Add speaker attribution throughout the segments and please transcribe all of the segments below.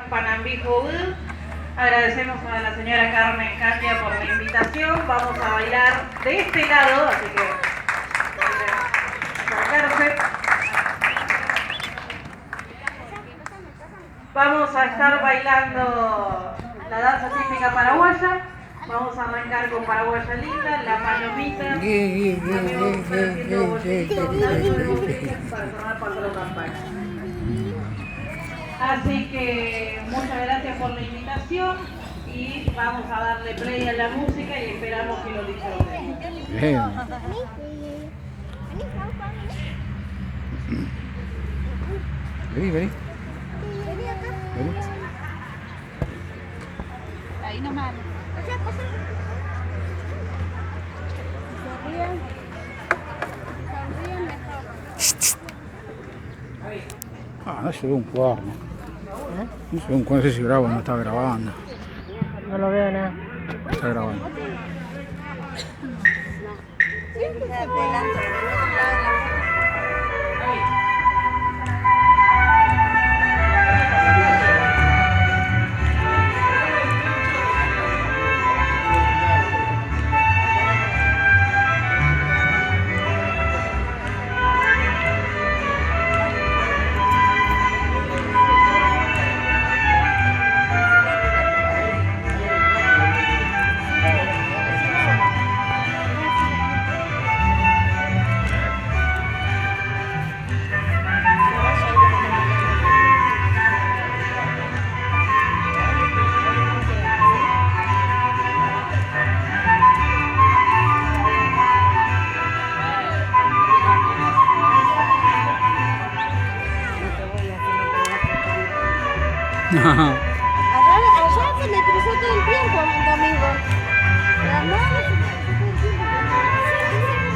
Speaker 1: Panambí Juvenil. Agradecemos a la señora Carmen Candia por la invitación. Vamos a bailar de este lado, así que acercarse. Vamos a estar bailando la danza típica paraguaya. Vamos a arrancar con Paraguaya Linda, la palomita. También vamos a estar haciendo bolleritos, para formar parte de la campaña. Así que muchas gracias por la invitación y vamos a darle play a la música y esperamos que lo disfruten.
Speaker 2: Bien. Vení, vení. Vení.
Speaker 3: Ahí nomás.
Speaker 2: Ah, no se ve un cuerno. No se ve un cuerno, no sé si graba o no está grabando.
Speaker 3: No lo veo nada.
Speaker 2: Está grabando.
Speaker 3: Allá se me cruzó todo el tiempo, domingo. Las manos se me cruzó todo el tiempo.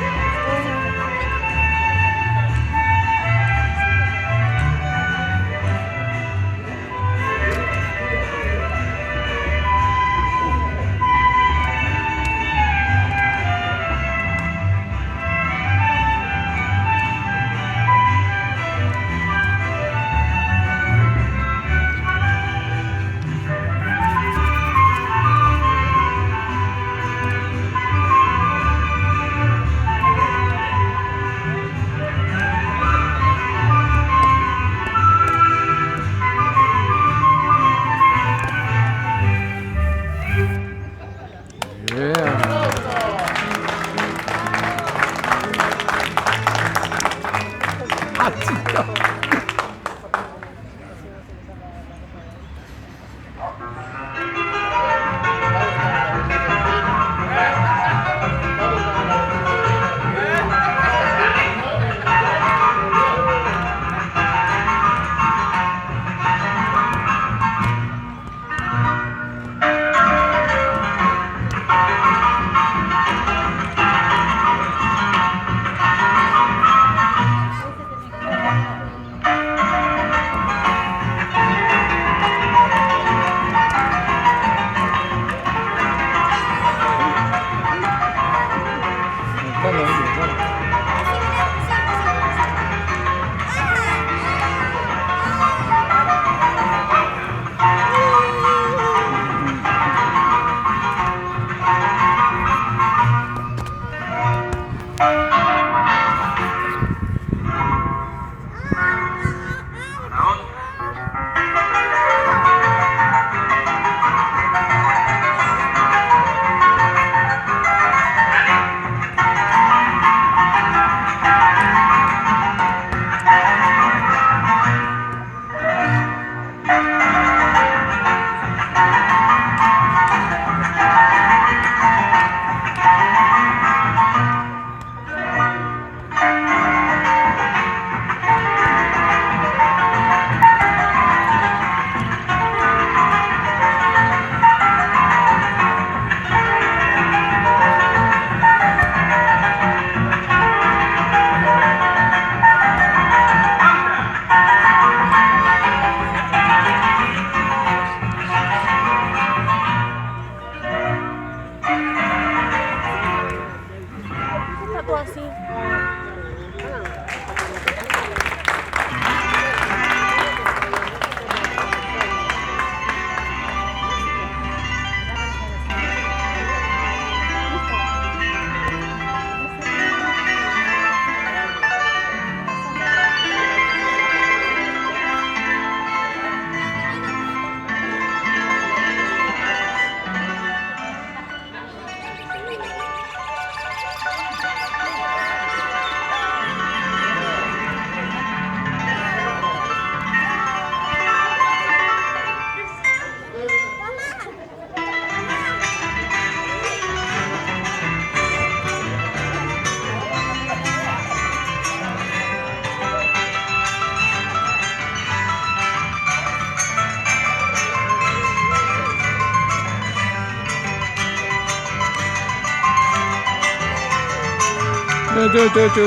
Speaker 2: chu, chu, chu.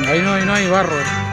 Speaker 2: Ahí no hay barro.